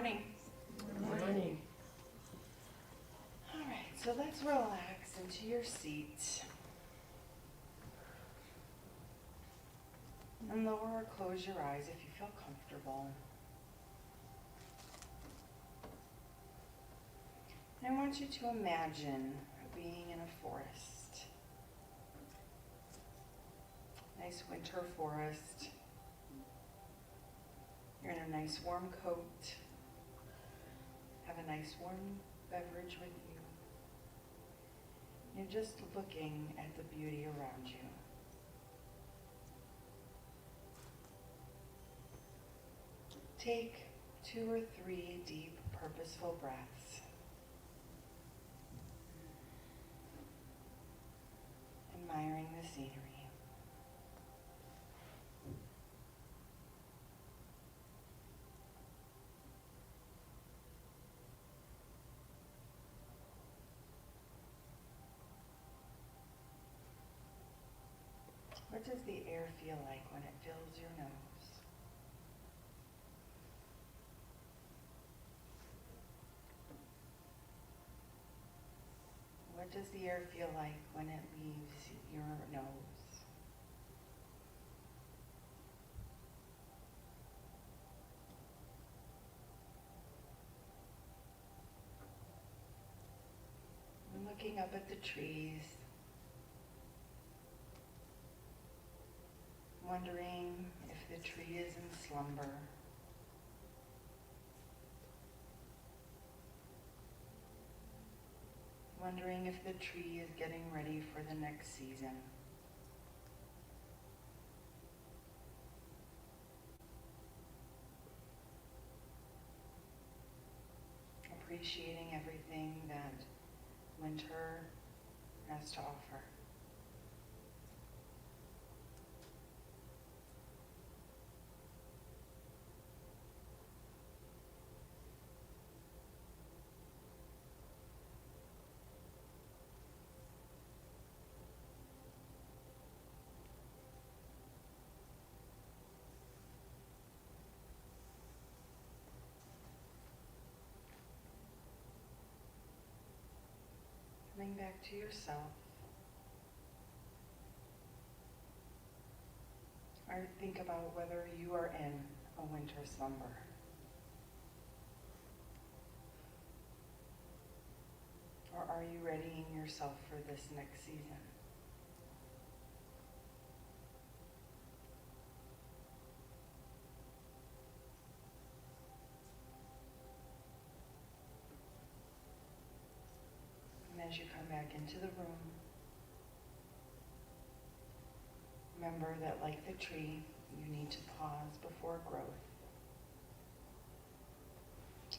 morning. Good morning. All right, so let's relax into your seat. And lower or close your eyes if you feel comfortable. And I want you to imagine being in a forest. Nice winter forest. You're in a nice warm coat. Have a nice warm beverage with you. You're just looking at the beauty around you. Take 2 or 3 deep, purposeful breaths. Admiring the scenery. What does the air feel like when it fills your nose? What does the air feel like when it leaves your nose? I'm looking up at the trees, wondering if the tree is in slumber. Wondering if the tree is getting ready for the next season. Appreciating everything that winter has to offer. Coming back to yourself. Or think about whether you are in a winter slumber. Or are you readying yourself for this next season? As you come back into the room, remember that like the tree, you need to pause before growth.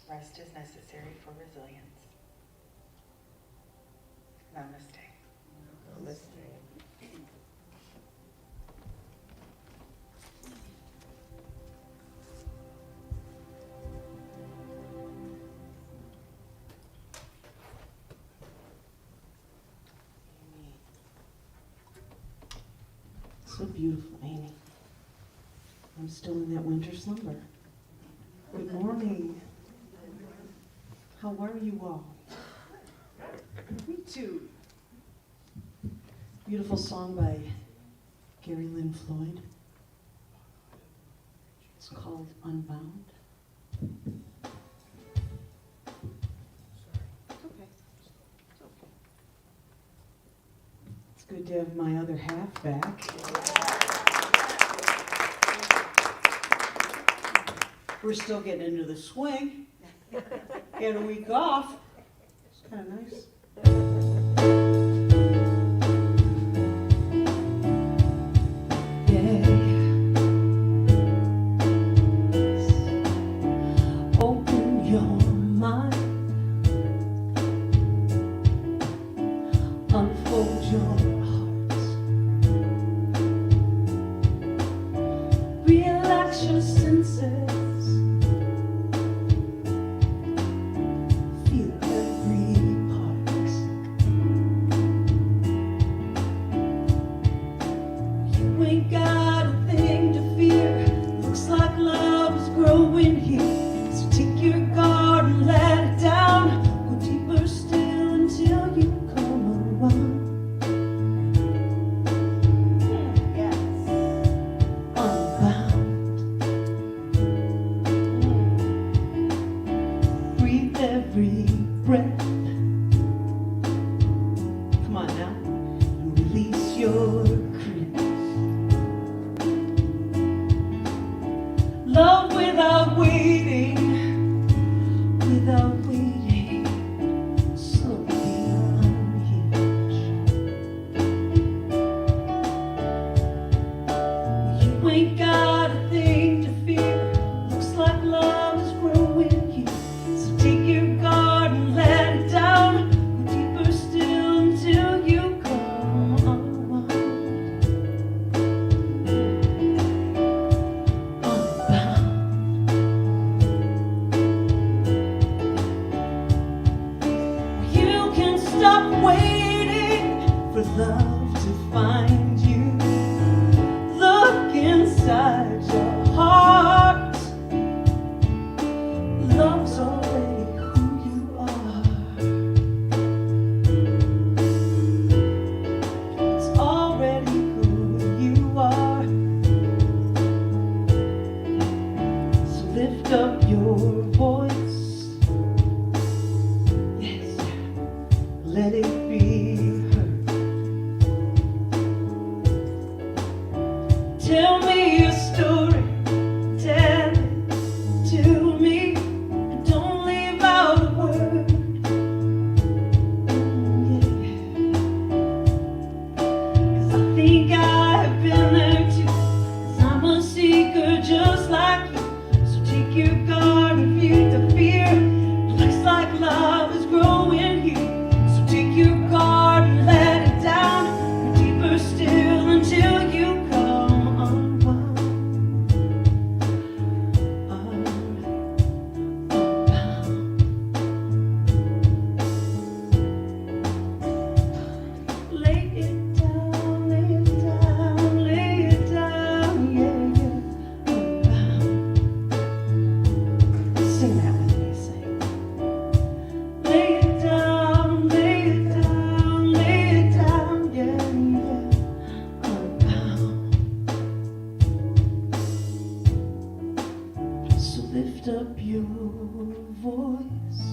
Rest is necessary for resilience. Namaste. Namaste. So beautiful, Amy. I'm still in that winter slumber. Good morning. How are you all? Me too. Beautiful song by Gary Lynn Floyd. It's called Unbound. It's okay. It's okay. It's good to have my other half back. We're still getting into the swing. Get a week off. It's kind of nice. Open your mind. Unfold your heart. Relax your senses. Growing here, so take your Love without waiting, without waiting, slowly unhinged. You ain't got a thing to fear. Looks like love is growing here. So take your guard and let it down. Go deeper still until you come unwound. You can stop waiting for love to find you. Look inside your heart. Love's already who you are. It's already who you are. So lift up your voice. Yes, let it be heard. Tell me your story, tell it to me, and don't leave out a word. Yeah. 'Cause I think I have been there too, 'cause I'm a seeker just like you. So take your guard and feed the fear. It looks like love is growing here. So take your guard and let it down. Go deeper still until you come unwound. Lay it down, lay it down, lay it down, yeah, yeah. Unbound. Sing that with me, sing. Lay it down, lay it down, lay it down, yeah, yeah. Unbound. So lift up your voice.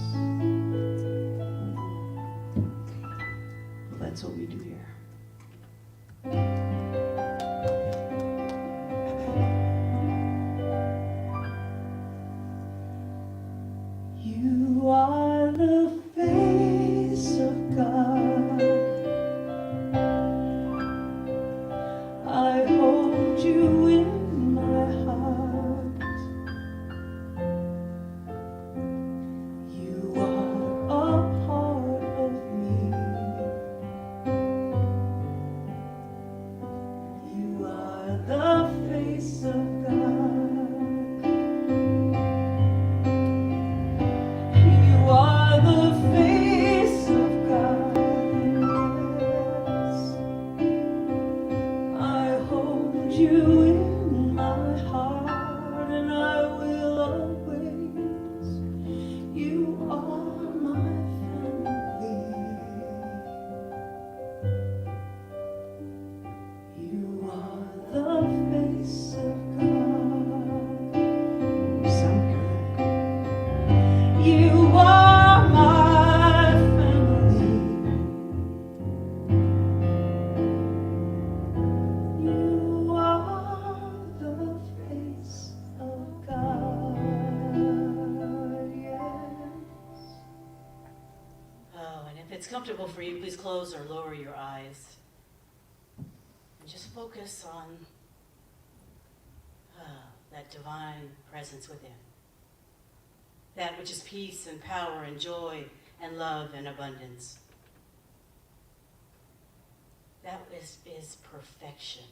Well, that's what we do here. You are the face of God. I hold you in my heart. You are a part of me. You are the face of God. You are the face of God. Yes. I hold you in my heart, and I will always. You are my family. You are the face of God. You sound good. You are my family. You are the face of God. Yes. Oh, and if it's comfortable for you, please close or lower your eyes. And just focus on that divine presence within. That which is peace and power and joy and love and abundance. That is perfection.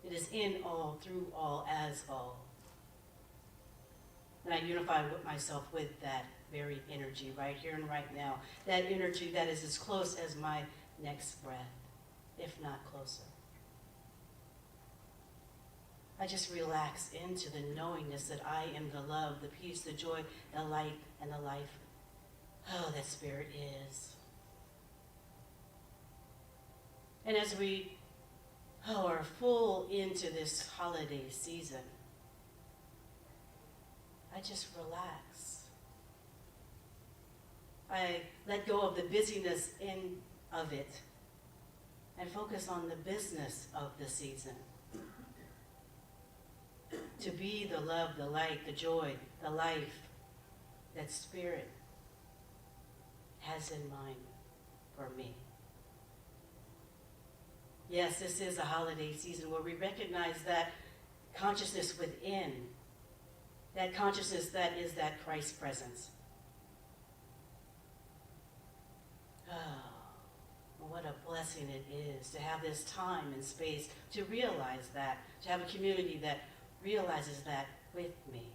It is in all, through all, as all. And I unify myself with that very energy right here and right now. That energy that is as close as my next breath, if not closer. I just relax into the knowingness that I am the love, the peace, the joy, the light, and the life. Oh, that Spirit is. And as we are full into this holiday season, I just relax. I let go of the busyness of it and focus on the business of the season. To to be the love, the light, the joy, the life that Spirit has in mind for me. Yes, this is a holiday season where we recognize that consciousness within, that consciousness that is that Christ presence. Oh, what a blessing it is to have this time and space to realize that, to have a community that realizes that with me,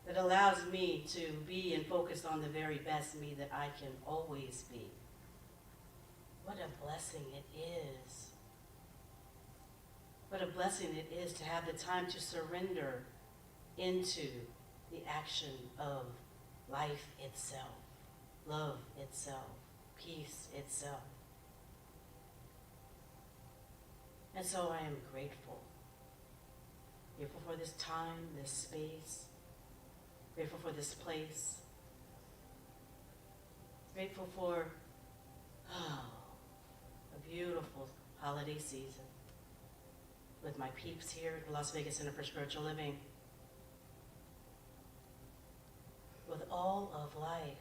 that allows me to be and focus on the very best me that I can always be. What a blessing it is. What a blessing it is to have the time to surrender into the action of life itself, love itself, peace itself. And so I am grateful. Grateful for this time, this space. Grateful for this place. Grateful for a beautiful holiday season with my peeps here at the Las Vegas Center for Spiritual Living. With all of life,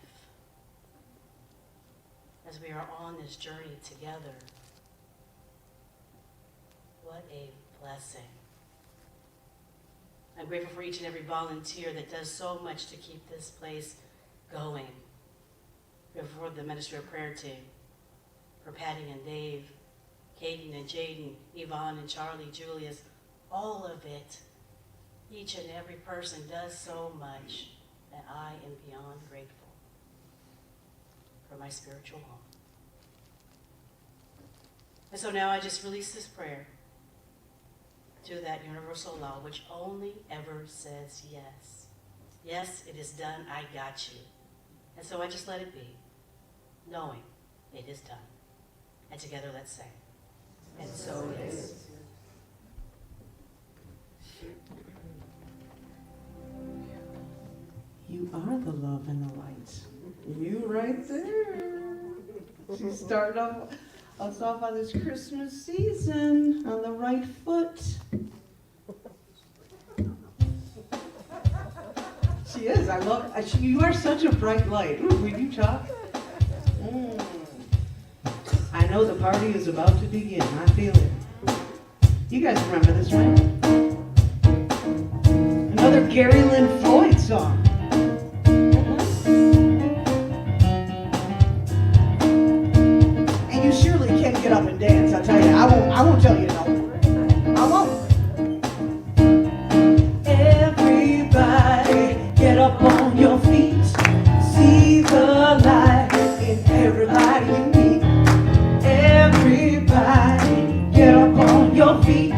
as we are on this journey together. What a blessing. I'm grateful for each and every volunteer that does so much to keep this place going. Grateful for the Ministry of Prayer team, for Patty and Dave, Katie and Jaden, Yvonne and Charlie, Julius, all of it. Each and every person does so much, and I am beyond grateful for my spiritual home. And so now I just release this prayer to that universal law, which only ever says yes. Yes, it is done. I got you. And so I just let it be, knowing it is done. And together let's say, and so it is. You are the love and the light. You right there. She started us off on this Christmas season on the right foot. She is. I love it. You are such a bright light. Ooh, will you talk? I know the party is about to begin. I feel it. You guys remember this, right? Another Gary Lynn Floyd song. And you surely can get up and dance, I'll tell you. I won't tell you no. I won't. Everybody get up on your feet. See the light in everybody you meet. Everybody get up on your feet.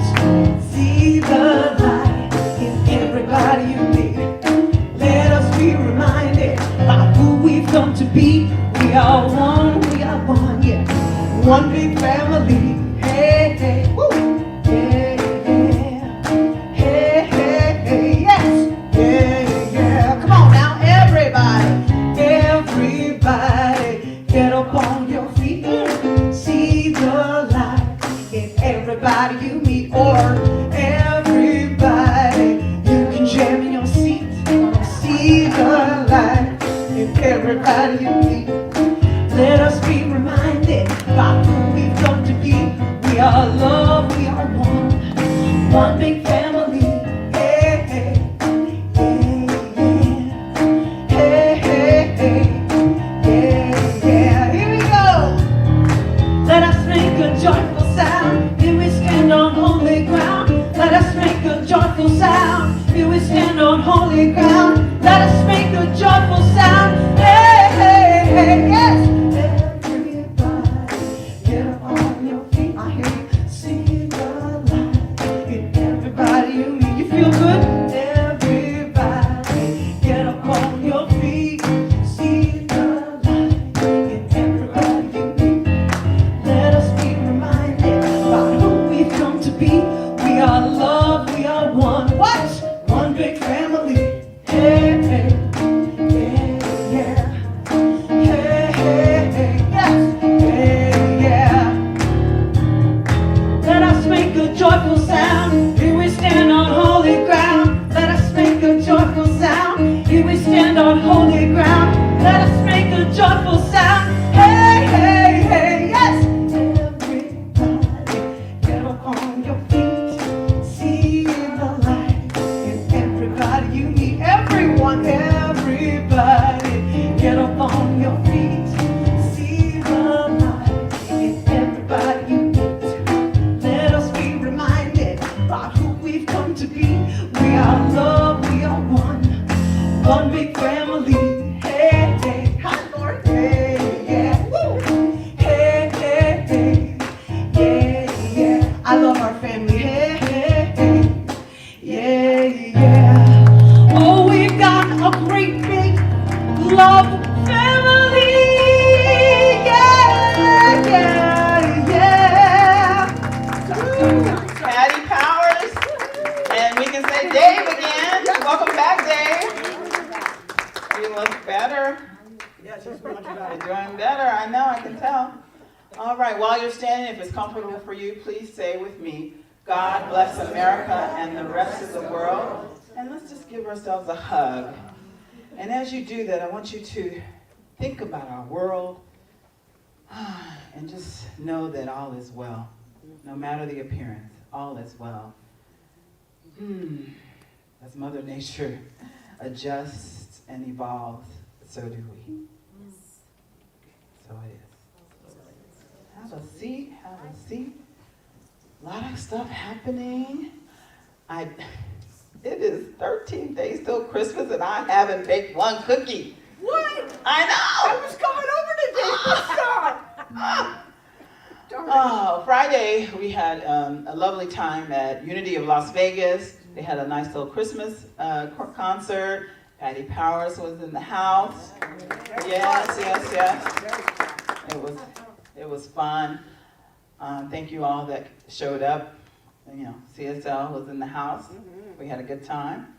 See the light in everybody you meet. Let us be reminded by who we've come to be. We are one, yeah. One big family. Hey, hey, woo. Yeah, yeah. Hey, hey, hey, yes. Yeah, yeah. Come on now, everybody. Everybody get up on your feet. See the light in everybody you meet. Or everybody, you can jam in your seat. See the light in everybody you meet. Let us be reminded by who we've come to be. We are love, we are one. One big family. Hey, hey, yeah, yeah. Hey, hey, hey, yeah, yeah. Here we go. Let us make a joyful sound. Here we stand on holy ground. Let us make a joyful sound. Here we stand on holy ground. Let us make a joyful sound. Hey, hey, hey, yes. Everybody, get up on your feet. I hear you. See the light in everybody you meet. You feel good? Everybody, get up on your feet. See the light in everybody you meet. Let us be reminded about who we've come to be. We are love, we are one. What? One big family. Hey, hey, yeah. we've come to be. We are love, we are one big family. Hey, hey, hi Lord, hey, yeah, woo. Hey, hey, hey, yeah, yeah. I love our family. Hey, hey, hey, yeah, yeah. Oh, we've got a great big love family. Yeah, yeah, yeah. Patty Powers, and we can say Dave again. Welcome back, Dave. You look better. Yeah, she's much You're better. doing better. I know, I can tell. All right, while you're standing, if it's comfortable for you, please say with me, God bless America and the rest of the world. And let's just give ourselves a hug. And as you do that, I want you to think about our world and just know that all is well. No matter the appearance, all is well. As Mother Nature adjusts and evolves, so do we. So it is. Have a seat, have a seat. A lot of stuff happening. It is 13 days till Christmas and I haven't baked one cookie. What? I know! I was coming over today. Darn it. Oh, Friday we had a lovely time at Unity of Las Vegas. They had a nice little Christmas concert. Patty Powers was in the house. Yes. It was fun. Thank you all that showed up. You know, CSL was in the house. We had a good time.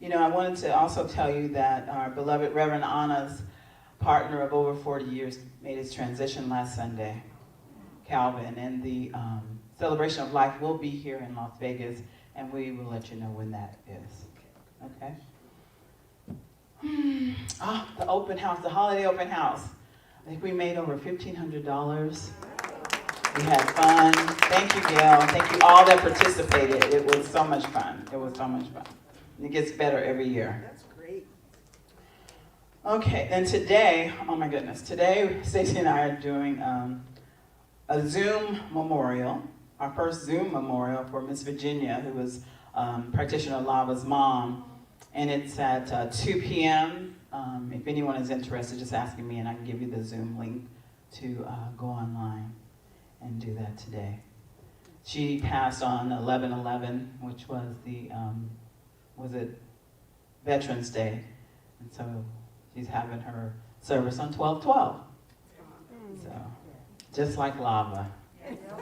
You know, I wanted to also tell you that our beloved Reverend Anna's partner of over 40 years made his transition last Sunday, Calvin, and the celebration of life will be here in Las Vegas, and we will let you know when that is. Okay? The open house, the holiday open house. I think we made over $1,500. We had fun. Thank you, Gail. Thank you all that participated. It was so much fun. It was so much fun. It gets better every year. That's great. Okay, and today, oh my goodness, today Stacey and I are doing a Zoom memorial, our first Zoom memorial for Miss Virginia, who was practitioner Lava's mom, and it's at 2 p.m. If anyone is interested, just asking me and I can give you the Zoom link to go online and do that today. She passed on 11/11, which was the, Veterans Day, and so she's having her service on 12/12. So, just like Lava.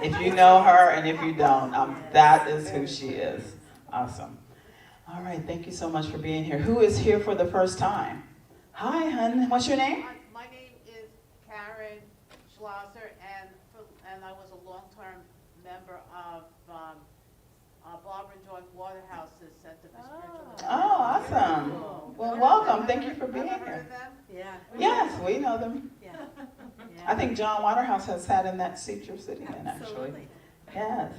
If you know her and if you don't, that is who she is. Awesome. All right, thank you so much for being here. Who is here for the first time? Hi, hun. What's your name? My name is Karen Schlosser, and I was a long-term member of Barbara Joy Waterhouse's Center for Spiritual. Oh, awesome. Well, welcome. Thank you for being Ever heard here. of them? Yeah. Yes, we know them. Yeah. I think John Waterhouse has sat in that seat you're sitting in, actually. Absolutely. Yes.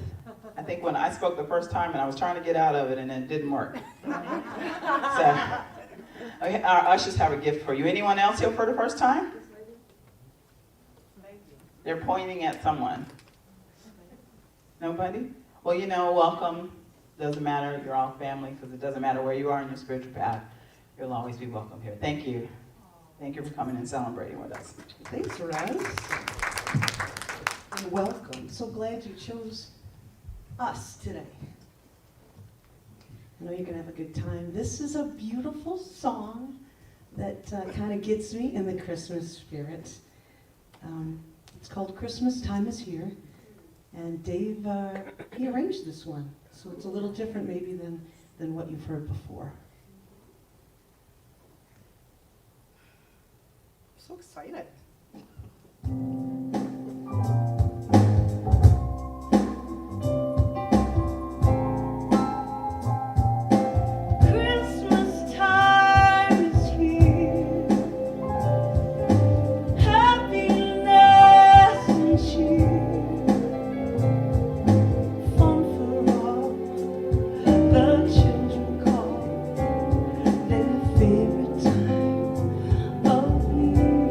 I think when I spoke the first time and I was trying to get out of it and it didn't work. So, okay, our ushers have a gift for you. Anyone else here for the first time? They're pointing at someone. Nobody? Well, you know, welcome. Doesn't matter. You're all family, because it doesn't matter where you are in your spiritual path. You'll always be welcome here. Thank you. Thank you for coming and celebrating with us. Thanks, Raz. And welcome. So glad you chose us today. I know you're going to have a good time. This is a beautiful song that kind of gets me in the Christmas spirit. It's called Christmas Time Is Here. And Dave, he arranged this one. So it's a little different maybe than what you've heard before. So excited. Christmas time is here, happiness and cheer, fun for all, the children call their favorite time of year.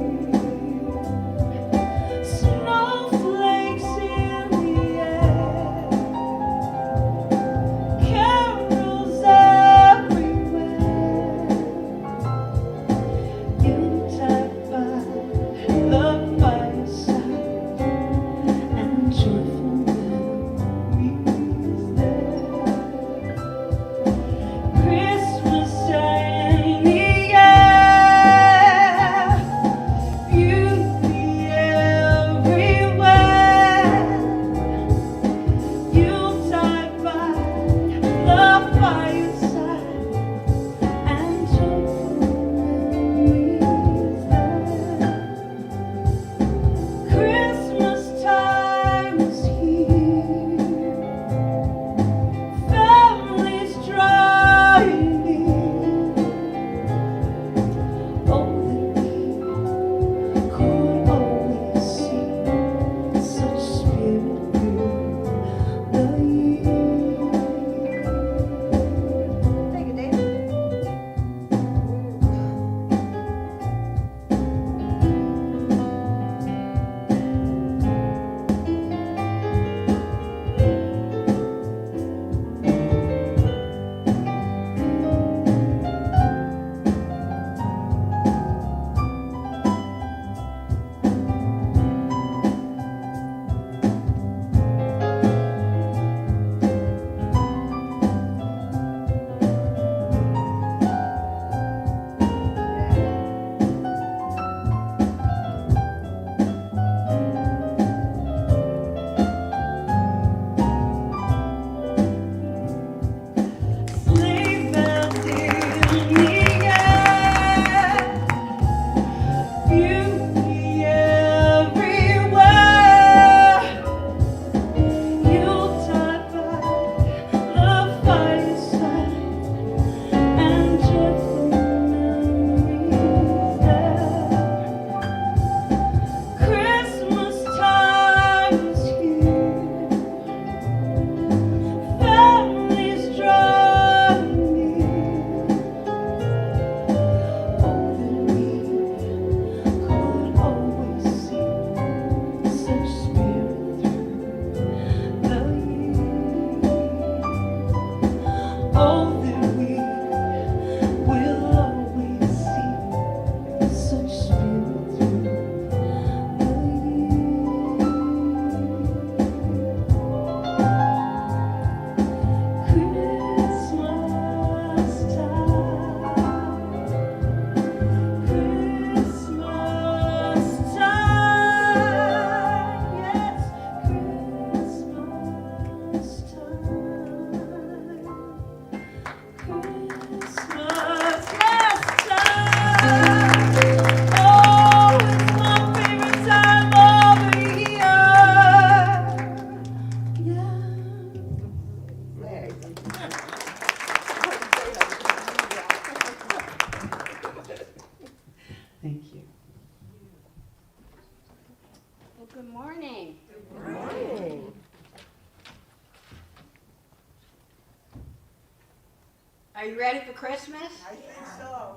Are you ready for Christmas? I think so.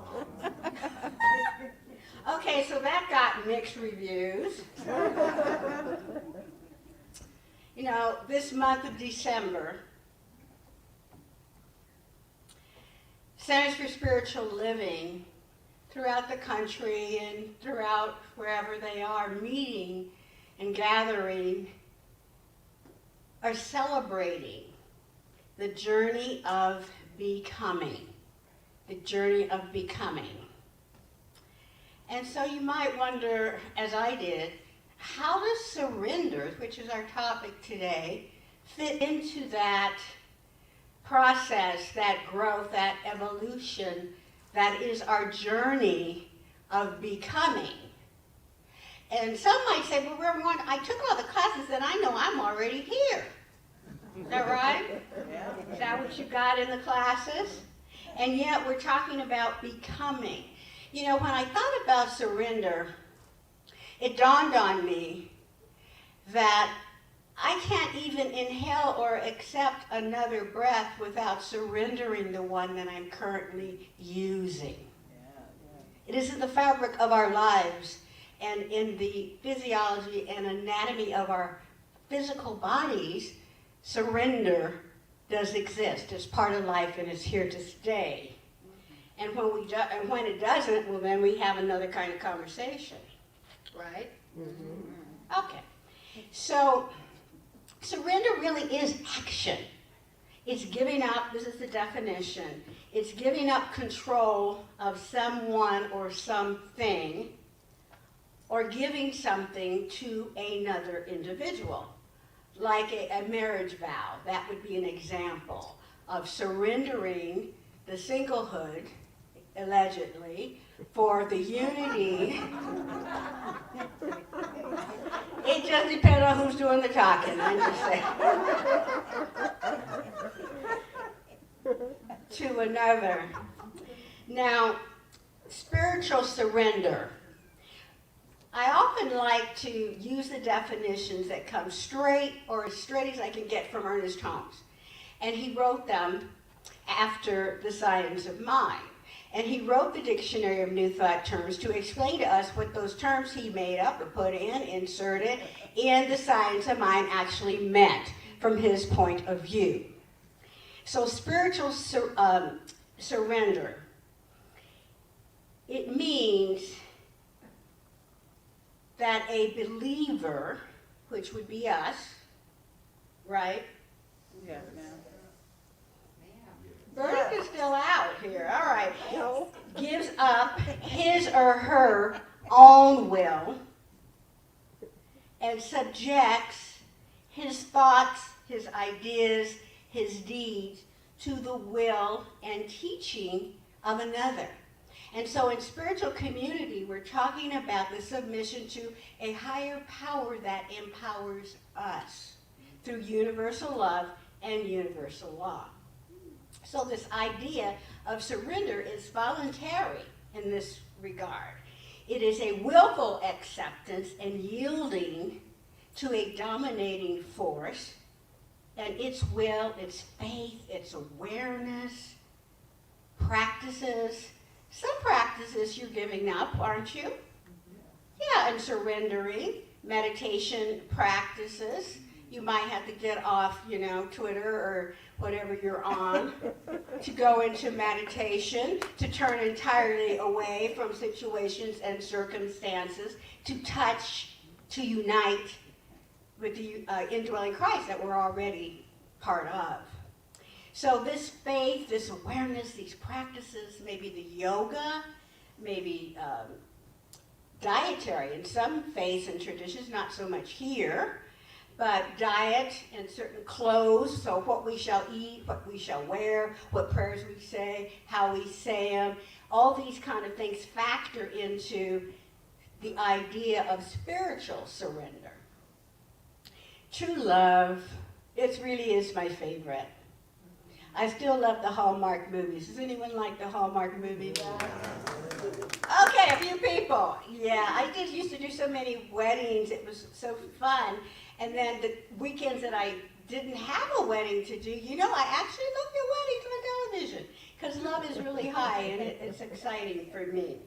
Okay, so that got mixed reviews. You know, this month of December, Centers for Spiritual Living throughout the country and throughout wherever they are meeting and gathering are celebrating the journey of becoming. The journey of becoming. And so you might wonder, as I did, how does surrender, which is our topic today, fit into that process, that growth, that evolution that is our journey of becoming? And some might say, well, Reverend Wanda, I took all the classes and I know I'm already here. Is that right? Yeah. Is that what you got in the classes? And yet we're talking about becoming. You know, when I thought about surrender, it dawned on me that I can't even inhale or accept another breath without surrendering the one that I'm currently using. It is in the fabric of our lives and in the physiology and anatomy of our physical bodies. Surrender does exist. It's part of life and it's here to stay. And when it doesn't, well, then we have another kind of conversation, right? Mm-hmm. Okay. So surrender really is action. It's giving up, this is the definition, it's giving up control of someone or something, or giving something to another individual. Like a marriage vow, that would be an example of surrendering the singlehood, allegedly, for the unity. It just depends on who's doing the talking, I'm just saying. To another. Now, spiritual surrender. I often like to use the definitions that come straight, or as straight as I can get from Ernest Holmes. And he wrote them after the Science of Mind. And he wrote the Dictionary of New Thought Terms to explain to us what those terms he made up or put in, inserted, in the Science of Mind actually meant from his point of view. So spiritual surrender, it means that a believer, which would be us, right? Yes, ma'am. Verdict is still out here, all right. Gives up his or her own will and subjects his thoughts, his ideas, his deeds to the will and teaching of another. And so in spiritual community, we're talking about the submission to a higher power that empowers us through universal love and universal law. So this idea of surrender is voluntary in this regard. It is a willful acceptance and yielding to a dominating force, and its will, its faith, its awareness, practices. Some practices you're giving up, aren't you? Yeah, and surrendering, meditation practices. You might have to get off, Twitter or whatever you're on to go into meditation, to turn entirely away from situations and circumstances, to touch, to unite with the indwelling Christ that we're already part of. So this faith, this awareness, these practices, maybe the yoga, maybe dietary in some faiths and traditions, not so much here, but diet and certain clothes, so what we shall eat, what we shall wear, what prayers we say, how we say them, all these kind of things factor into the idea of spiritual surrender. True love, it really is my favorite. I still love the Hallmark movies. Does anyone like the Hallmark movies? Okay, a few people. Yeah, I just used to do so many weddings. It was so fun. And then the weekends that I didn't have a wedding to do, I actually looked at weddings on television. because love is really high and it's exciting for me.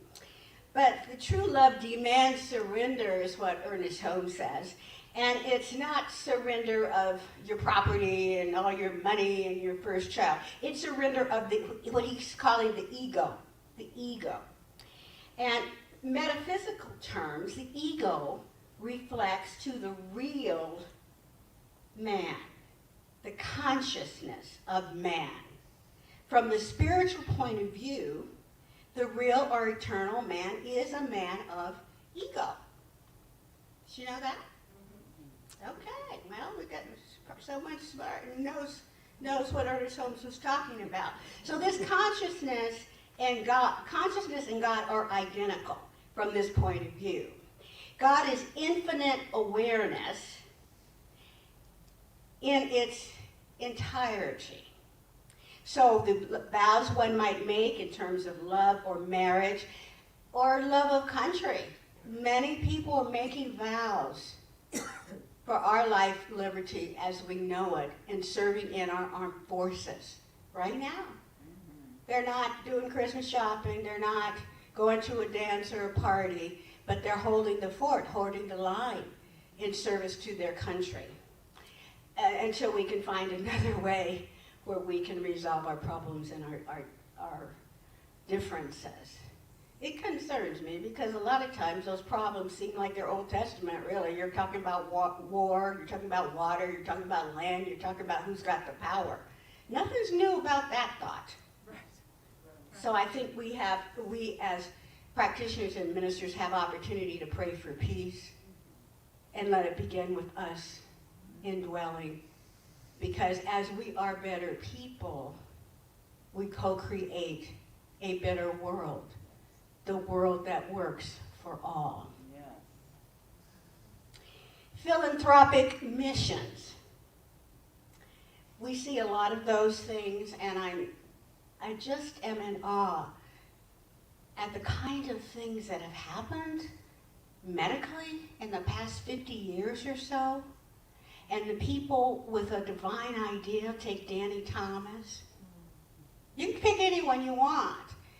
But the true love demands surrender is what Ernest Holmes says. And it's not surrender of your property and all your money and your first child. It's surrender of what he's calling the ego. The ego. And metaphysical terms, the ego reflects to the real man, the consciousness of man. From the spiritual point of view, the real or eternal man is a man of ego. Did you know that? Okay, well, we've got someone smart and knows what Ernest Holmes was talking about. So this consciousness and God are identical from this point of view. God is infinite awareness in its entirety. So the vows one might make in terms of love or marriage or love of country. Many people are making vows for our life, liberty as we know it, and serving in our armed forces right now. They're not doing Christmas shopping, they're not going to a dance or a party, but they're holding the fort, holding the line in service to their country. Until we can find another way where we can resolve our problems and our differences. It concerns me because a lot of times those problems seem like they're Old Testament, really. You're talking about war, you're talking about water, you're talking about land, you're talking about who's got the power. Nothing's new about that thought. So I think we as practitioners and ministers have opportunity to pray for peace and let it begin with us indwelling. Because as we are better people, we co-create a better world. The world that works for all. Yes. Philanthropic missions. We see a lot of those things, and I just am in awe at the kind of things that have happened medically in the past 50 years or so. And the people with a divine idea, take Danny Thomas. You can pick anyone you want.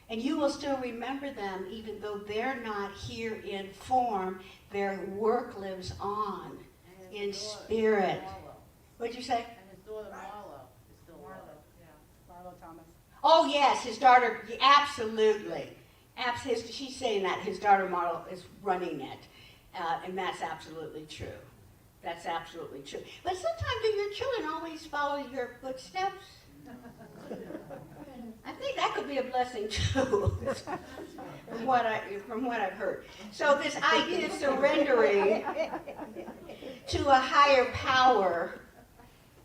And you will still remember them even though they're not here in form. Their work lives on in spirit. What'd you say? And his daughter Marlo is still alive. Marlo Thomas. Oh yes, his daughter, absolutely. She's saying that his daughter Marlo is running it. And that's absolutely true. That's absolutely true. But sometimes do your children always follow your footsteps? I think that could be a blessing too, from what I've heard. So this idea of surrendering to a higher power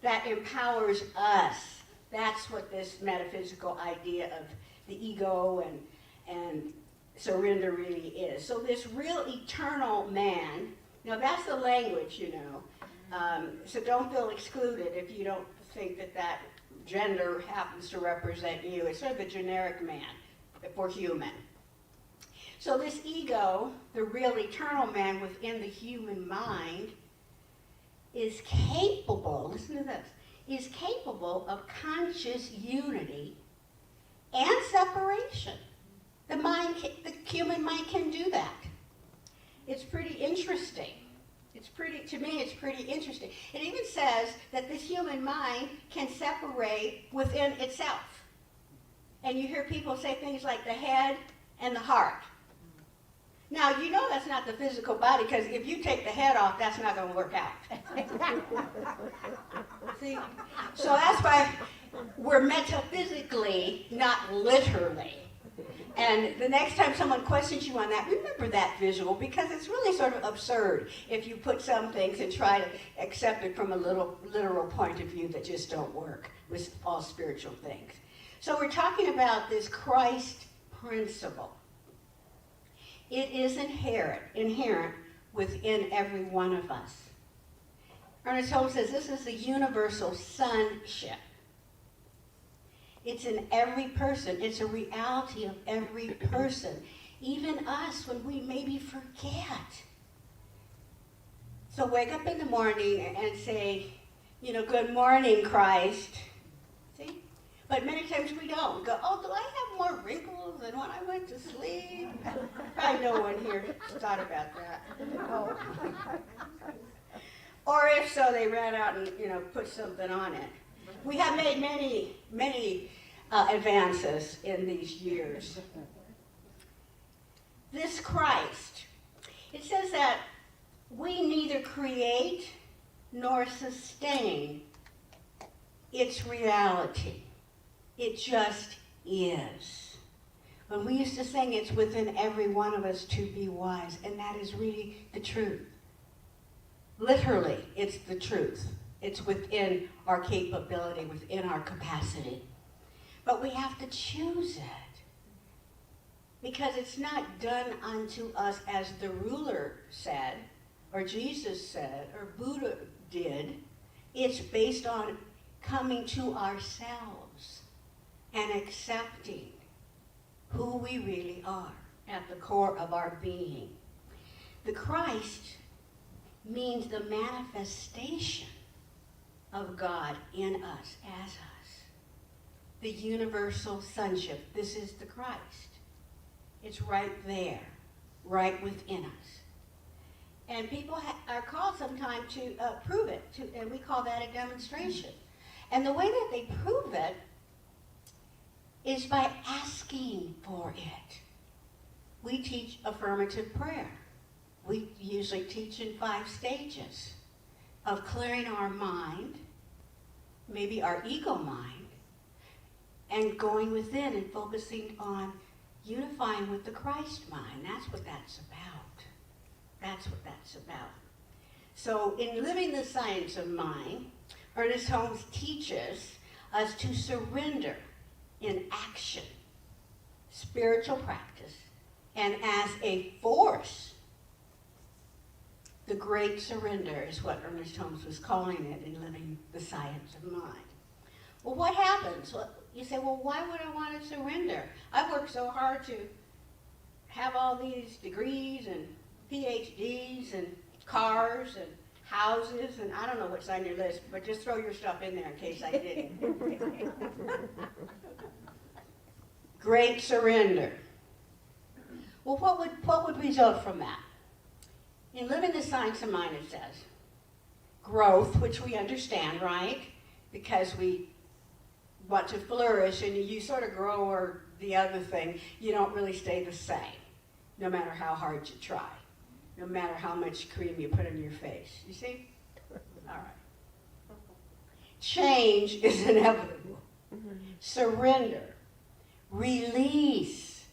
that empowers us, that's what this metaphysical idea of the ego and surrender really is. So this real eternal man, now that's the language, you know, so don't feel excluded if you don't think that gender happens to represent you. It's sort of the generic man for human. So this ego, the real eternal man within the human mind, is capable, listen to this, is capable of conscious unity and separation. The human mind can do that. It's pretty interesting. To me, it's pretty interesting. It even says that this human mind can separate within itself. And you hear people say things like the head and the heart. Now, you know that's not the physical body, because if you take the head off, that's not going to work out. See? So that's why we're metaphysically, not literally. And the next time someone questions you on that, remember that visual, because it's really sort of absurd if you put some things and try to accept it from a literal point of view that just don't work with all spiritual things. So we're talking about this Christ principle. It is inherent within every one of us. Ernest Holmes says this is the universal sonship. It's in every person. It's a reality of every person. Even us, when we maybe forget. So wake up in the morning and say, good morning, Christ. See? But many times we don't. We go, oh, do I have more wrinkles than when I went to sleep? Probably no one here thought about that. Or if so, they ran out and, put something on it. We have made many advances in these years. This Christ, it says that we neither create nor sustain its reality. It just is. When we used to sing, it's within every one of us to be wise, and that is really the truth. Literally, it's the truth. It's within our capability, within our capacity. But we have to choose it. Because it's not done unto us as the ruler said, or Jesus said, or Buddha did. It's based on coming to ourselves and accepting who we really are at the core of our being. The Christ means the manifestation of God in us, as us. The universal sonship. This is the Christ. It's right there, right within us. And people are called sometimes to prove it, and we call that a demonstration. And the way that they prove it is by asking for it. We teach affirmative prayer. We usually teach in 5 stages of clearing our mind, maybe our ego mind, and going within and focusing on unifying with the Christ mind. That's what that's about. That's what that's about. So in Living the Science of Mind, Ernest Holmes teaches us to surrender in action, spiritual practice, and as a force. The great surrender is what Ernest Holmes was calling it in Living the Science of Mind. Well, what happens? Well, you say, well, why would I want to surrender? I've worked so hard to have all these degrees and PhDs and cars and houses, and I don't know what's on your list, but just throw your stuff in there in case I didn't. Great surrender. Well, what would result from that? In Living the Science of Mind, it says, growth, which we understand, right? Because we want to flourish, and you sort of grow, or the other thing, you don't really stay the same, no matter how hard you try, no matter how much cream you put on your face. You see? All right. Change is inevitable. Surrender. Release.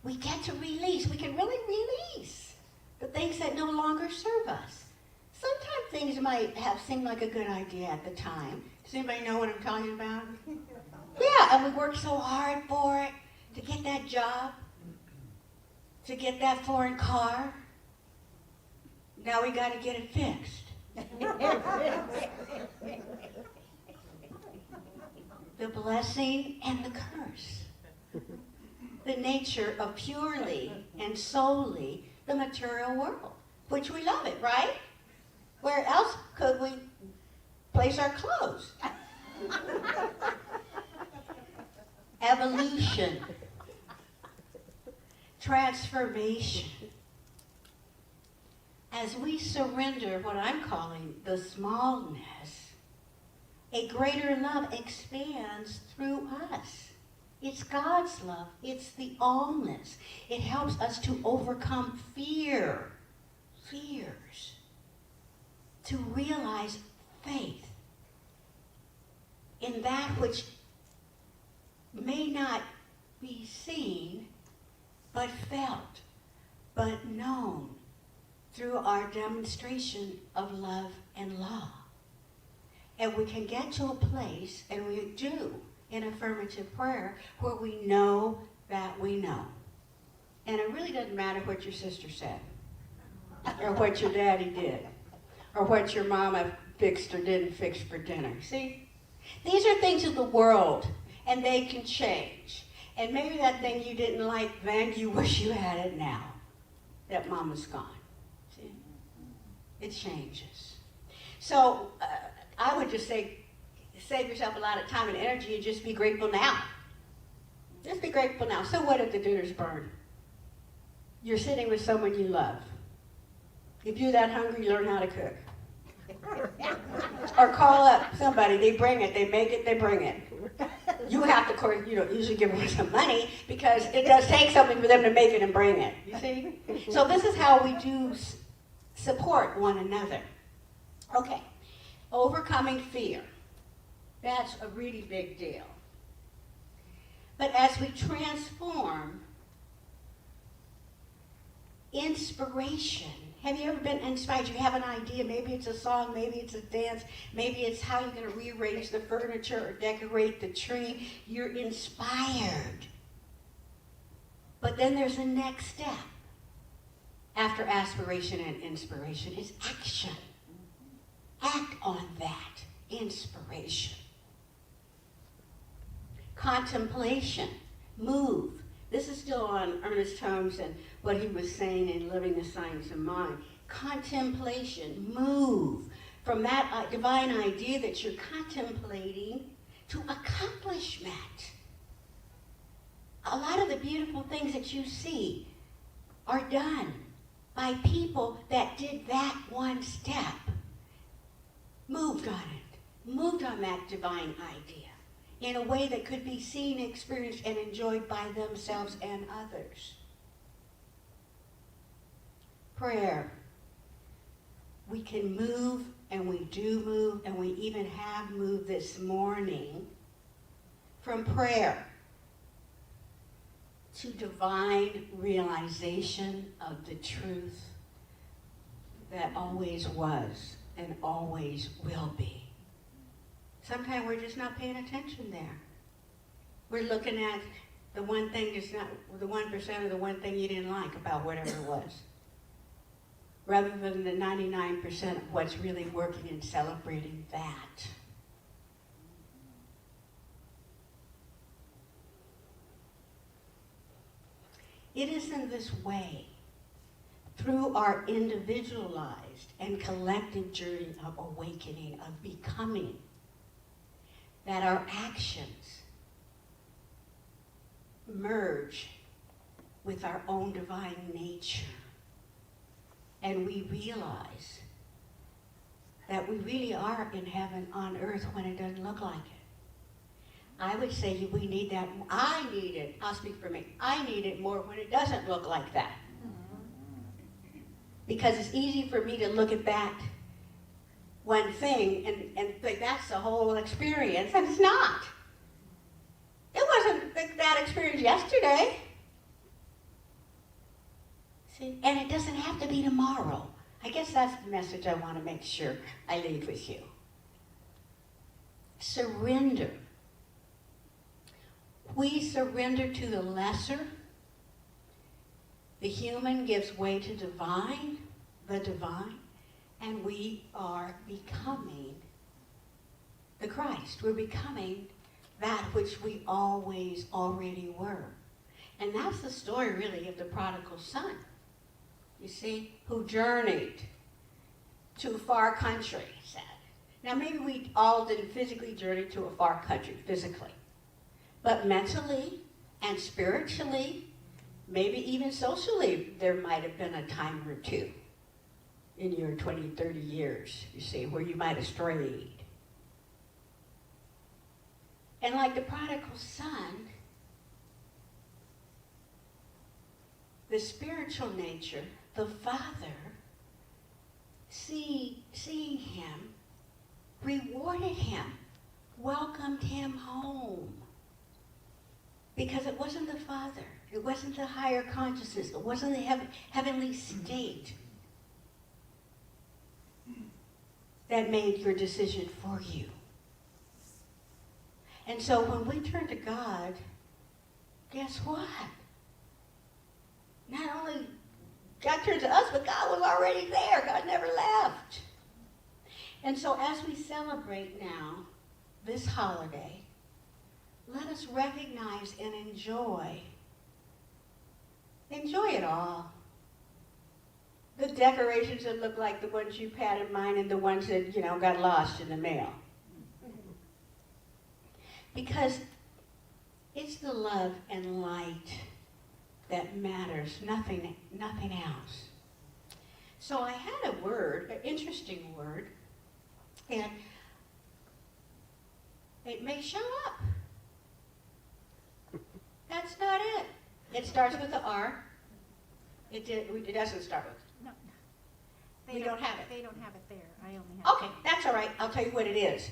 We get to release. We can really release the things that no longer serve us. Sometimes things might have seemed like a good idea at the time. Does anybody know what I'm talking about? Yeah, and we worked so hard for it, to get that job, to get that foreign car. Now we got to get it fixed. The blessing and the curse. The nature of purely and solely the material world, which we love it, right? Where else could we place our clothes? Evolution. Transformation. As we surrender what I'm calling the smallness, a greater love expands through us. It's God's love. It's the allness. It helps us to overcome fears, to realize faith in that which may not be seen, but felt, but known through our demonstration of love and law. And we can get to a place, and we do, in affirmative prayer, where we know that we know. And it really doesn't matter what your sister said, or what your daddy did, or what your mama fixed or didn't fix for dinner. See? These are things of the world, and they can change. And maybe that thing you didn't like then, you wish you had it now, that mama's gone. See? It changes. So I would just say, save yourself a lot of time and energy and just be grateful now. Just be grateful now. So what if the dinner's burned? You're sitting with someone you love. If you're that hungry, learn how to cook. Or call up somebody, they bring it, they make it, they bring it. You have to, of course, you don't usually give them some money because it does take something for them to make it and bring it, you see? So this is how we do support one another. Okay, overcoming fear. That's a really big deal. But as we transform, inspiration. Have you ever been inspired? You have an idea, maybe it's a song, maybe it's a dance, maybe it's how you're going to rearrange the furniture or decorate the tree. You're inspired. But then there's a next step. After aspiration and inspiration is action. Act on that inspiration. Contemplation, move. This is still on Ernest Holmes and what he was saying in Living the Science of Mind. Contemplation, move from that divine idea that you're contemplating to accomplishment. A lot of the beautiful things that you see are done by people that did that one step. Moved on it, moved on that divine idea in a way that could be seen, experienced, and enjoyed by themselves and others. Prayer. We can move, and we do move, and we even have moved this morning from prayer to divine realization of the truth that always was and always will be. Sometimes we're just not paying attention there. We're looking at the one thing that's not, the 1% of the one thing you didn't like about whatever it was, rather than the 99% of what's really working and celebrating that. It is in this way, through our individualized and collective journey of awakening, of becoming, that our actions merge with our own divine nature. And we realize that we really are in heaven on earth when it doesn't look like it. I would say we need that. I need it. I'll speak for me. I need it more when it doesn't look like that. Because it's easy for me to look at that one thing and think that's the whole experience, and it's not. It wasn't that experience yesterday. See, and it doesn't have to be tomorrow. I guess that's the message I want to make sure I leave with you. Surrender. We surrender to the lesser. The human gives way to divine, the divine, and we are becoming the Christ. We're becoming that which we always already were. And that's the story, really, of the prodigal son, you see, who journeyed to a far country, he said. Now, maybe we all didn't physically journey to a far country, physically, but mentally and spiritually, maybe even socially, there might have been a time or two in your 20, 30 years, you see, where you might have strayed. And like the prodigal son, the spiritual nature, the Father, seeing him, rewarded him, welcomed him home. Because it wasn't the Father, it wasn't the higher consciousness, it wasn't the heavenly state that made your decision for you. And so when we turn to God, guess what? Not only God turned to us, but God was already there. God never left. And so as we celebrate now this holiday, let us recognize and enjoy it all. The decorations that look like the ones you had in mind and the ones that, got lost in the mail. because it's the love and light that matters, nothing else. So I had a word, an interesting word, and it may show up. That's not it. It starts with the R. It doesn't start with. No. We don't have it. They don't have it there. I only have Okay, that's all right. I'll tell you what it is.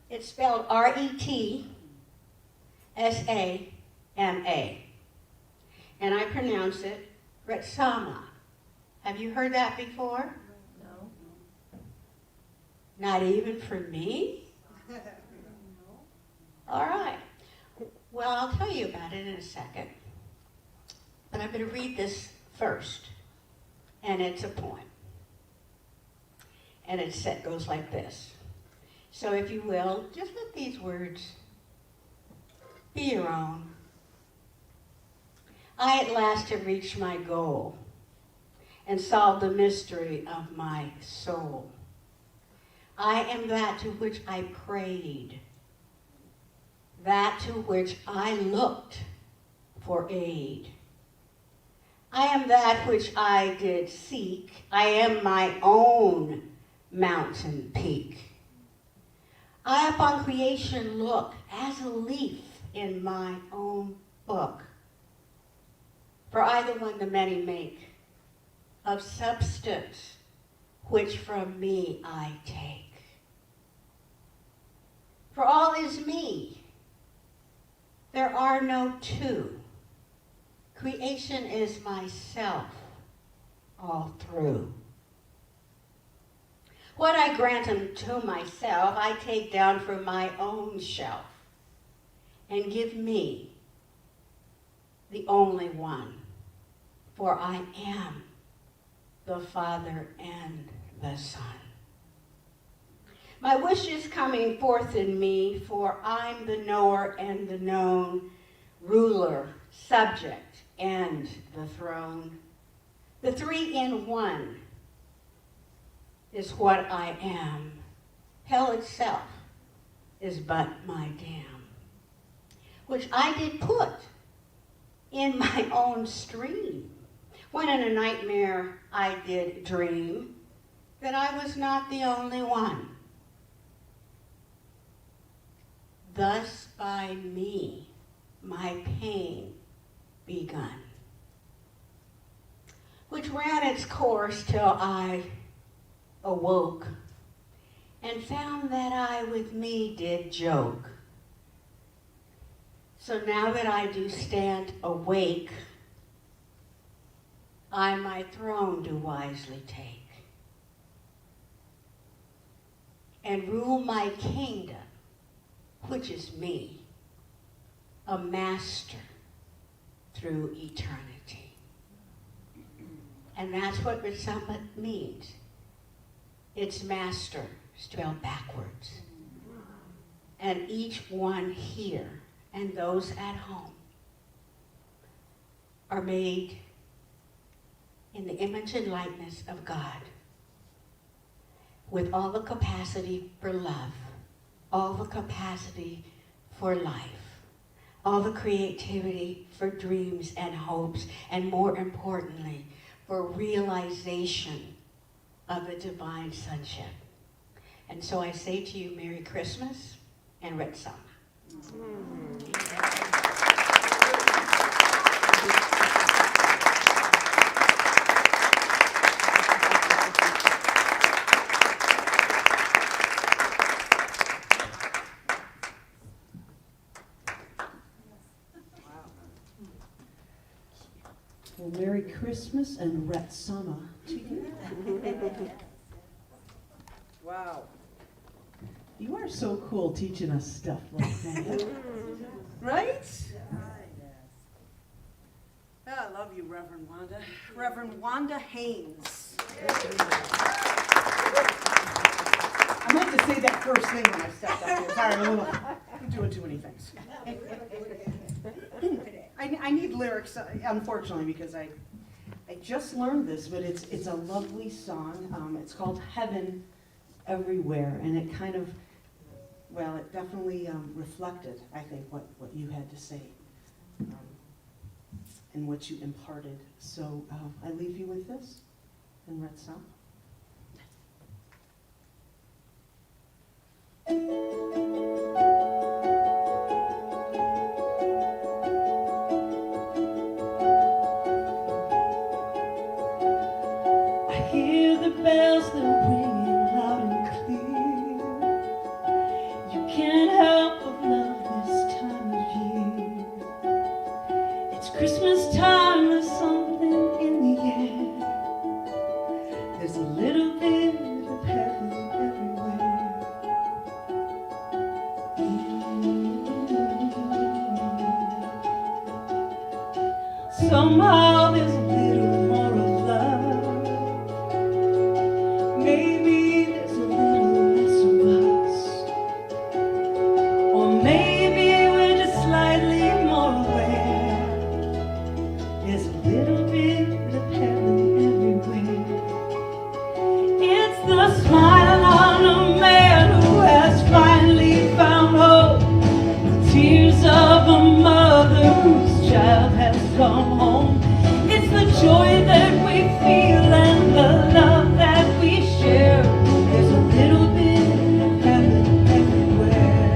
It's spelled R-E-T-S-A-M-A. And I pronounce it Retsama. Have you heard that before? No. Not even for me? All right. Well, I'll tell you about it in a second. But I'm going to read this first. And it's a poem. And it goes like this. So if you will, just let these words be your own. I at last have reached my goal and solved the mystery of my soul. I am that to which I prayed, that to which I looked for aid. I am that which I did seek. I am my own mountain peak. I upon creation look as a leaf in my own book. For I the one the many make, of substance which from me I take. For all is me, there are no two. Creation is myself all through. What I grant unto myself, I take down from my own shelf and give me, the only one, for I am the Father and the Son. My wish is coming forth in me, for I'm the knower and the known, ruler, subject, and the throne. The three in one is what I am. Hell itself is but my dam, which I did put in my own stream, when in a nightmare I did dream that I was not the only one. Thus by me my pain begun, which ran its course till I awoke and found that I with me did joke. So now that I do stand awake, I my throne do wisely take and rule my kingdom, which is me, a master through eternity. And that's what Retsama means. It's master, spelled backwards. And each one here and those at home are made in the image and likeness of God, with all the capacity for love, all the capacity for life, all the creativity for dreams and hopes, and more importantly, for realization of the divine sonship. And so I say to you, Merry Christmas and Retsama. Well, Merry Christmas and Retsama to you. Wow. You are so cool teaching us stuff like that. Right? Oh, I love you, Reverend Wanda. Reverend Wanda Haynes. I meant to say that first thing when I stepped up here. Sorry, I'm doing too many things. I need lyrics, unfortunately, because I just learned this, but it's a lovely song. It's called Heaven Everywhere, and it kind of well, it definitely reflected, I think, what you had to say and what you imparted. So I leave you with this and read some. I hear the bells, they're ringing loud and clear. You can't help but love this time of year. It's Christmas time, there's something in the air. There's a little bit of heaven everywhere. Somehow there's a little more of love. Maybe there's a little less of us. Or maybe we're just slightly more aware. There's a little bit of heaven everywhere. It's the smile on a man who has finally found hope. The tears of a mother whose child has come home. It's the joy that we feel and the love that we share. There's a little bit of heaven everywhere.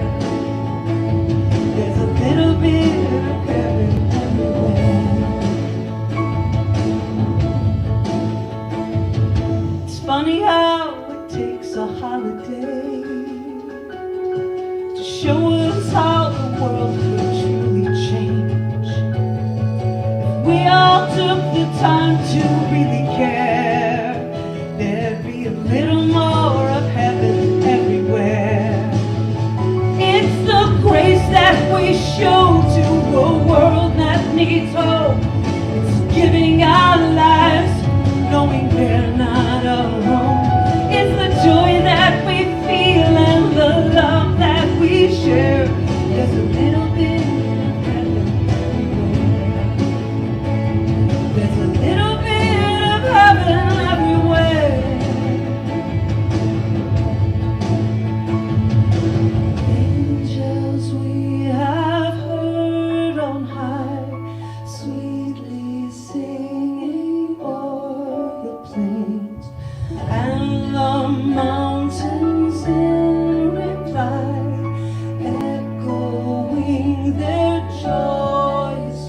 There's a little bit of heaven everywhere. It's funny how it takes a holiday to show us how the world could truly change. If we all took the time to really care, there'd be a little more of heaven everywhere. It's the grace that we show to a world that needs hope. It's giving our lives, knowing we're not alone. It's the joy that we feel and the love that we share. There's a little bit of heaven everywhere. There's a little bit of heaven everywhere. Angels we have heard on high, sweetly singing o'er the plains and the mountains in reply, echoing their joys.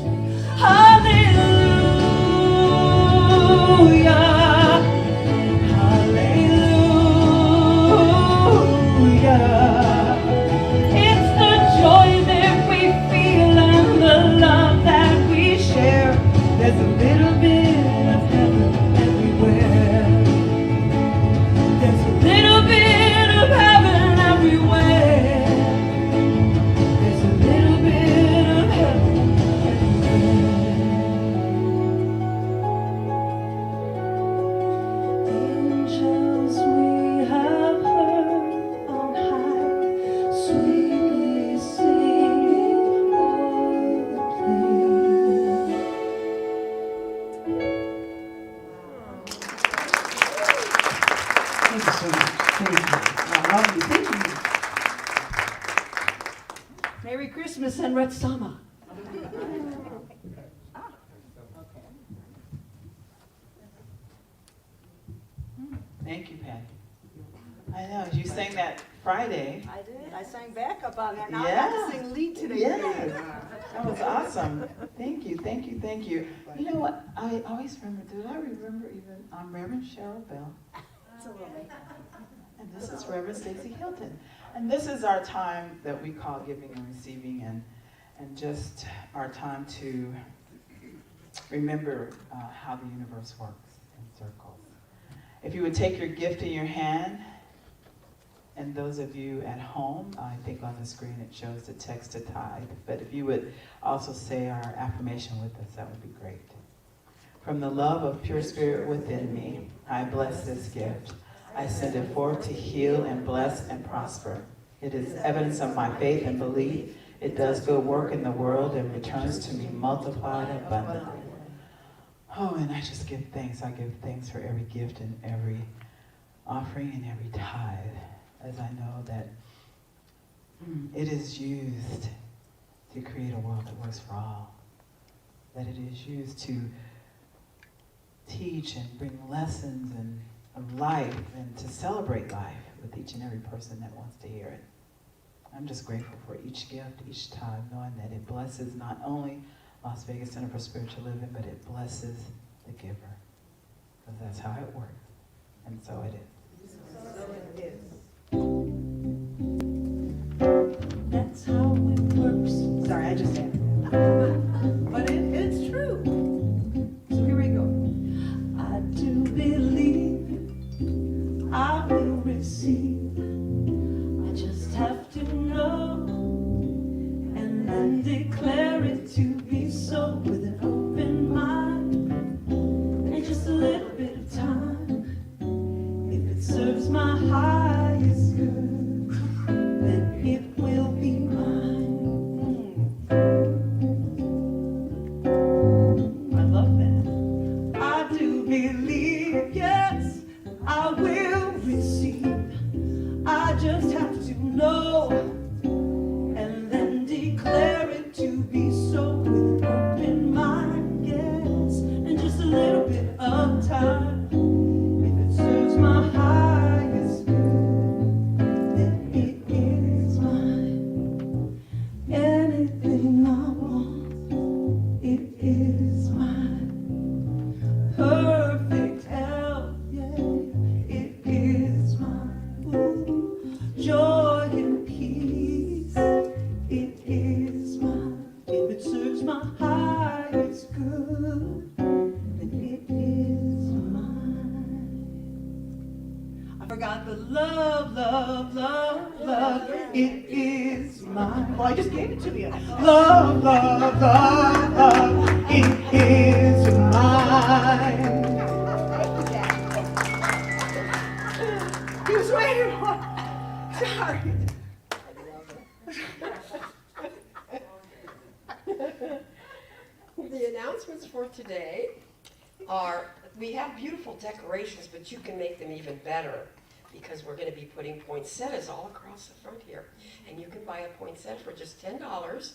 Hallelujah, hallelujah. It's the joy that we feel and the love that we share. There's a little bit of heaven everywhere. There's a little bit of heaven everywhere. There's a little bit of heaven everywhere. Angels we have heard on high, sweetly singing o'er the plains. Thank you so much. Thank you. I love you. Thank you. Merry Christmas and Red Summer. Thank you, Patty. I know, you sang that Friday. I did. I sang backup on that. Now I Yeah. got to sing lead today. Yes, that was awesome. Thank you, thank you, thank you. You know what, I always remember, did I remember even, I'm Reverend Cheryl Bell. And this is Reverend Stacy Hilton. And this is our time that we call giving and receiving, and just our time to remember how the universe works in circles. If you would take your gift in your hand, and those of you at home, I think on the screen it shows the text to tithe, but if you would also say our affirmation with us, that would be great. From the love of pure spirit within me, I bless this gift. I send it forth to heal and bless and prosper. It is evidence of my faith and belief. It does good work in the world and returns to me multiplied abundantly. Oh, and I just give thanks. I give thanks for every gift and every offering and every tithe, as I know that it is used to create a world that works for all. That it is used to teach and bring lessons of life and to celebrate life with each and every person that wants to hear it. I'm just grateful for each gift, each time, knowing that it blesses not only Las Vegas Center for Spiritual Living, but it blesses the giver. Because that's how it works. And so it is. That's how it works. Sorry, I just said it. But it's true. So here we go. I do believe I will receive. I just have to know and then declare it to be so with an open mind and just a little bit of time. If it serves my highest good, then it will be mine. I love that. I do believe, yes, I will receive. I just have to know and then declare it to be so with an open mind, yes, and just a little bit of time. If it serves my highest good, then it is mine. Anything I want, it is mine. Perfect health, yeah, it is mine. Ooh, joy and peace, it is mine. If it serves my highest good, then it is mine. I forgot the love, love, love, love, it is mine. Well, I just gave it to you. Love, love, love, love, it is mine. He was waiting for it. Sorry. The announcements for today are, we have beautiful decorations, but you can make them even better because we're going to be putting poinsettias all across the front here. And you can buy a poinsettia for just $10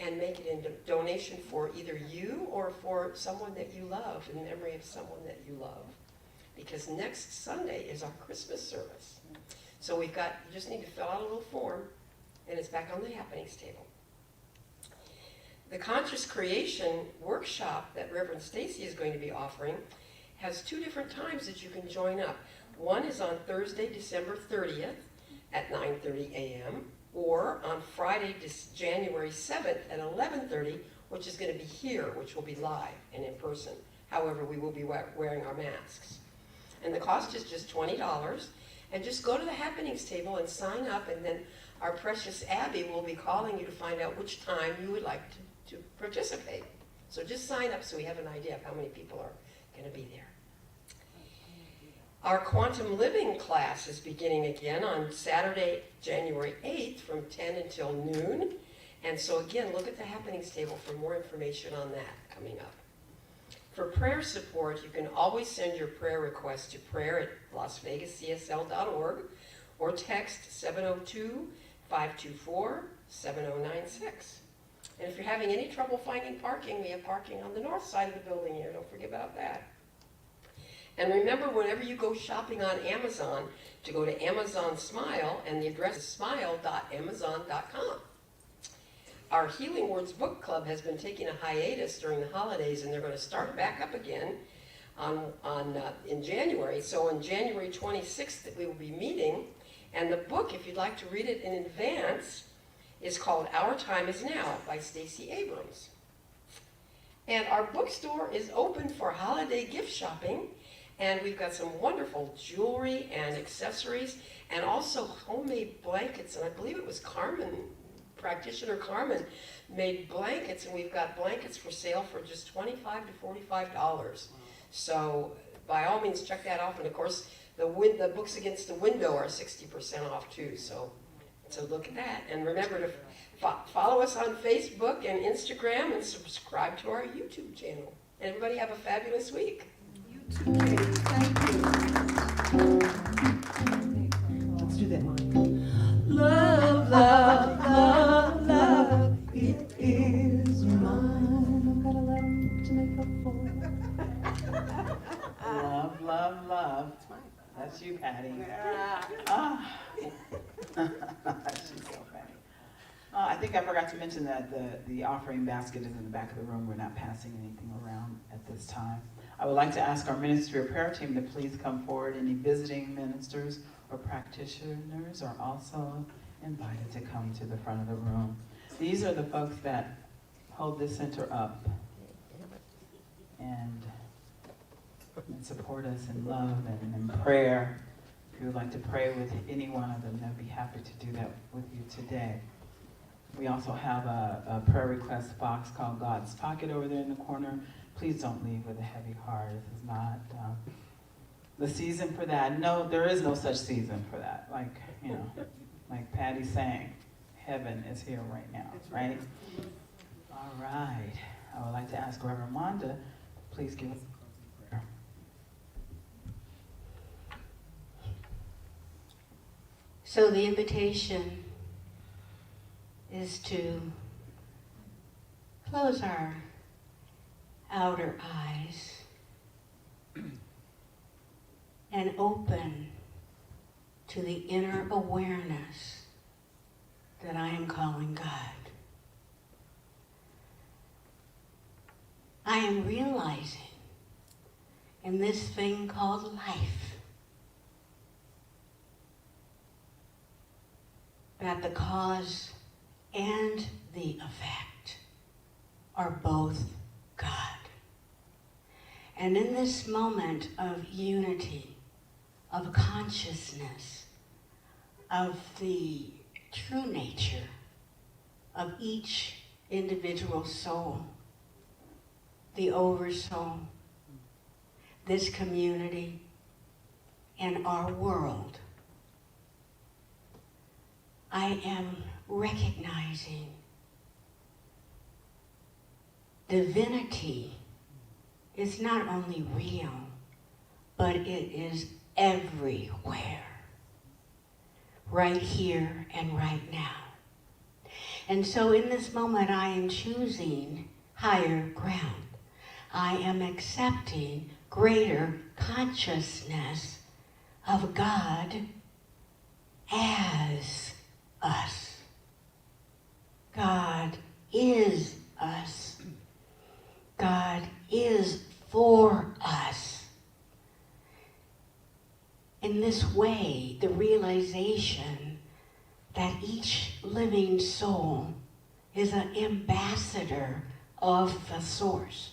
and make it into donation for either you or for someone that you love, in memory of someone that you love. Because next Sunday is our Christmas service. So we've got, you just need to fill out a little form, and it's back on the happenings table. The Conscious Creation workshop that Reverend Stacy is going to be offering has 2 different times that you can join up. One is on Thursday, December 30th at 9:30 a.m. or on Friday, January 7th at 11:30, which is going to be here, which will be live and in person. However, we will be wearing our masks. And the cost is just $20. And just go to the happenings table and sign up, and then our precious Abby will be calling you to find out which time you would like to participate. So just sign up so we have an idea of how many people are going to be there. Our Quantum Living class is beginning again on Saturday, January 8th from 10 until noon. And so again, look at the happenings table for more information on that coming up. For prayer support, you can always send your prayer request to prayer@lasvegascsl.org or text 702-524-7096. And if you're having any trouble finding parking, we have parking on the north side of the building here. Don't forget about that. And remember, whenever you go shopping on Amazon, to go to Amazon Smile, and the address is smile.amazon.com. Our Healing Words Book Club has been taking a hiatus during the holidays, and they're going to start back up again in January. So on January 26th, we will be meeting, and the book, if you'd like to read it in advance, is called Our Time Is Now by Stacey Abrams. And our bookstore is open for holiday gift shopping, and we've got some wonderful jewelry and accessories, and also homemade blankets, and I believe it was practitioner Carmen made blankets, and we've got blankets for sale for just $25 to $45. So by all means, check that out. And of course, the books against the window are 60% off too. So look at that. And remember to follow us on Facebook and Instagram and subscribe to our YouTube channel. And everybody have a fabulous week. You too, Katie. Thank you. Let's do that line. Love, love. That's you, Patty. Yeah. Ah. She's so funny. I think I forgot to mention that the offering basket is in the back of the room. We're not passing anything around at this time. I would like to ask our ministry of prayer team to please come forward. Any visiting ministers or practitioners are also invited to come to the front of the room. These are the folks that hold this center up and support us in love and in prayer. If you would like to pray with any one of them, they'll be happy to do that with you today. We also have a prayer request box called God's Pocket over there in the corner. Please don't leave with a heavy heart. This is not the season for that. No, there is no such season for that. Like, you know, like Patty's saying, heaven is here right now, right? All right. I would like to ask Reverend Wanda, please give us a closing prayer. So the invitation is to close our outer eyes and open to the inner awareness that I am calling God. I am realizing in this thing called life that the cause and the effect are both God. And in this moment of unity, of consciousness, of the true nature of each individual soul, the oversoul, this community, and our world, I am recognizing divinity is not only real, but it is everywhere, right here and right now. And so in this moment, I am choosing higher ground. I am accepting greater consciousness of God as us. God is us. God is for us. In this way, the realization that each living soul is an ambassador of the source.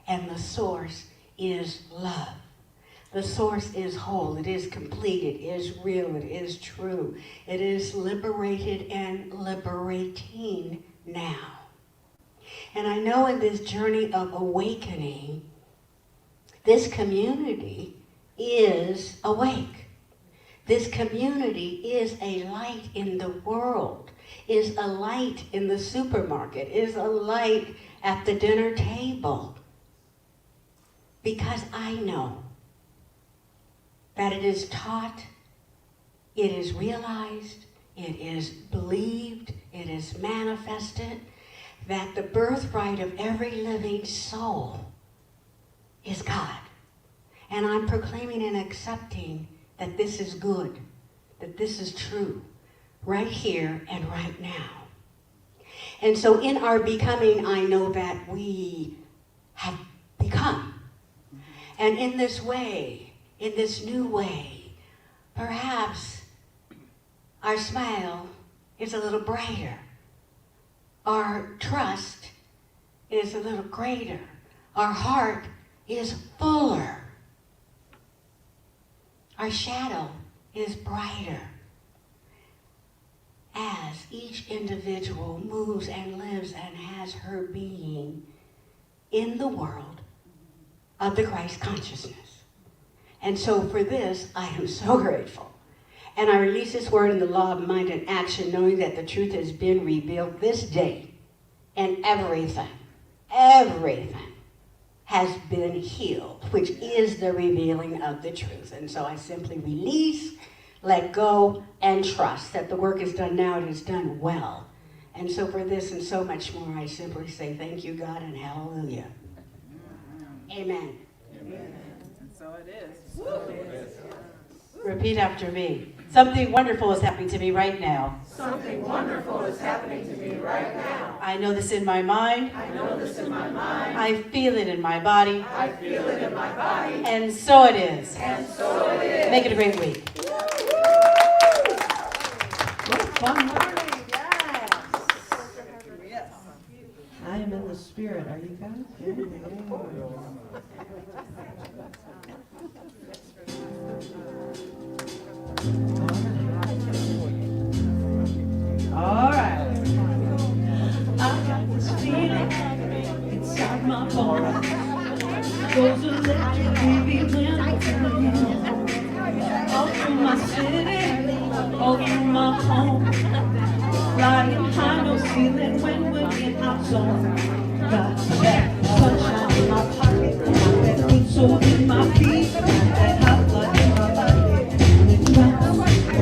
And the source is love. The source is whole, it is complete, it is real, it is true. It is liberated and liberating now. And I know in this journey of awakening, this community is awake. This community is a light in the world, is a light in the supermarket, is a light at the dinner table. Because I know that it is taught, it is realized, it is believed, it is manifested, that the birthright of every living soul is God. And I'm proclaiming and accepting that this is good, that this is true, right here and right now. And so in our becoming, I know that we have become. And in this way, in this new way, perhaps our smile is a little brighter. Our trust is a little greater. Our heart is fuller. Our shadow is brighter. As each individual moves and lives and has her being in the world of the Christ consciousness. And so for this, I am so grateful. And I release this word in the law of mind and action, knowing that the truth has been revealed this day. And everything has been healed, which is the revealing of the truth. And so I simply release, let go, and trust that the work is done now, it is done well. And so for this and so much more, I simply say thank you, God, and hallelujah. Amen. Amen. And so it is. So it is. Repeat after me. Something wonderful is happening to me right now. Something wonderful is happening to me right now. I know this in my mind. I know this in my mind. I feel it in my body. I feel it in my body. And so it is. And so it is. Make it a great week. What a fun morning. Yes. I am in the spirit. Are you guys? All right. I got this feeling inside my bones. Goes electric, baby, when I'm feeling you. All through my city, all through my home. Flying high, no ceiling when we're in our zone. Got that sunshine in my pocket, got that good soul in my feet, that hot blood in my body. And it drops. I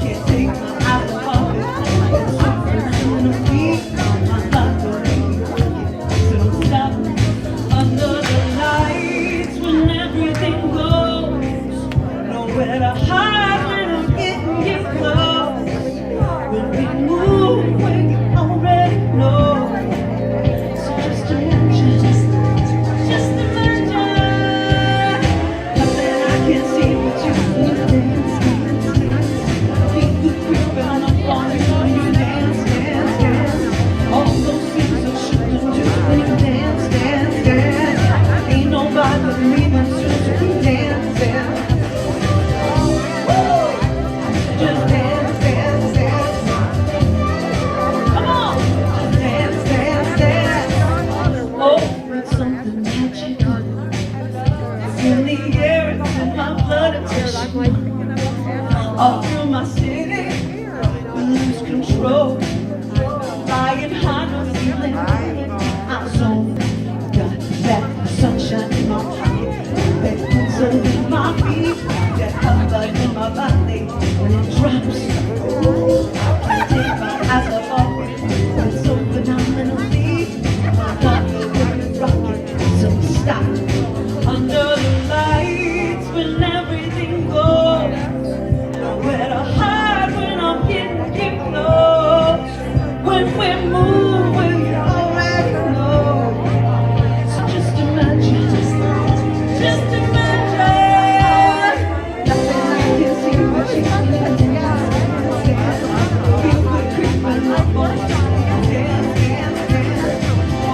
can't take my eyes off it. It's something in the beat. My life will make me work it. So don't stop. Under the lights when everything goes. Nowhere to hide when I'm getting you close. When we move, when you already know. So just imagine, just imagine. Nothing I can see but you when you dance. Keep the creeping up on you when you dance. All those things that shouldn't do when you dance. Ain't nobody leaving soon, so keep dancing. Just dance. Come on, just dance. Oh, it's something magical. It's in the air, it's in my blood, it's rushing. All through my city, we lose control. Flying high, no ceiling, I'm zone. Got that sunshine in my pocket, that good soul in my feet, that hot blood in my body when it drops. I can't take my eyes off it. It's so phenomenally. My God, we're rocking, so stop. Under the lights when everything goes. Nowhere to hide when I'm getting you close. When we move, when you already know. So just imagine, just imagine. Nothing I can see but you dance. Feel good creeping up on you. Dance.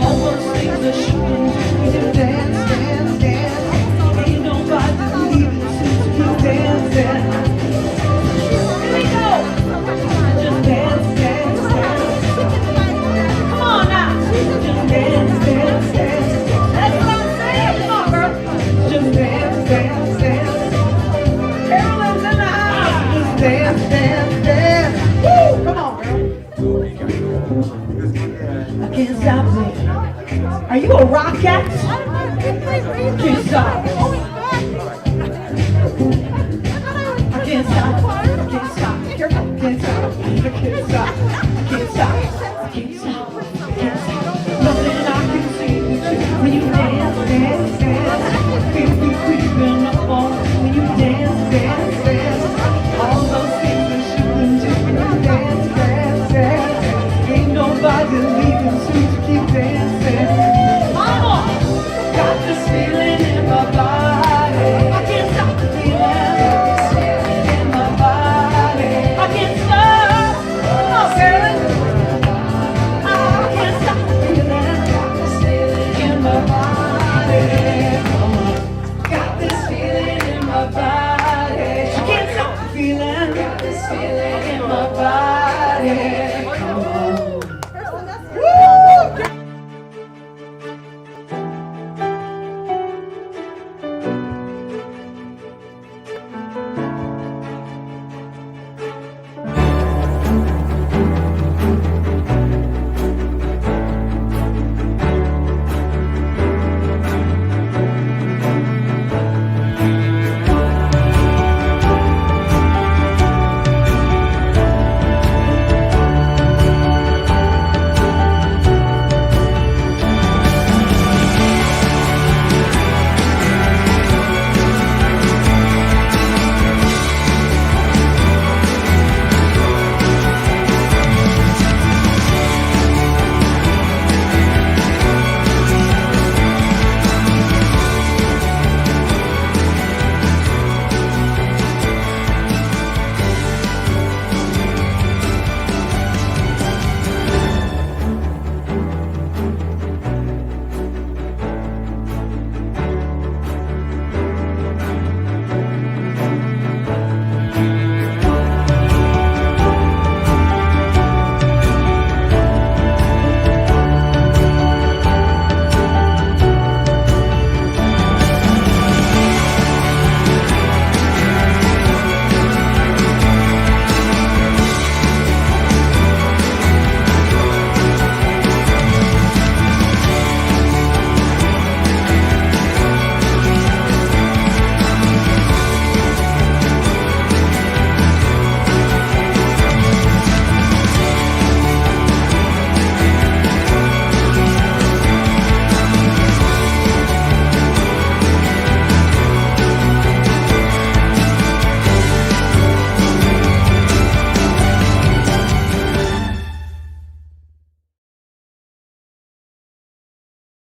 All those things that shouldn't do you dance. Ain't nobody leaving since you dancing. Here we go. Just dance. Come on now. Just dance. That's what I'm saying. Come on, girl. Just dance. Carolyn's in the house. Just dance. Woo! Come on, girl. I can't stop it. Are you a rockette? Can't stop.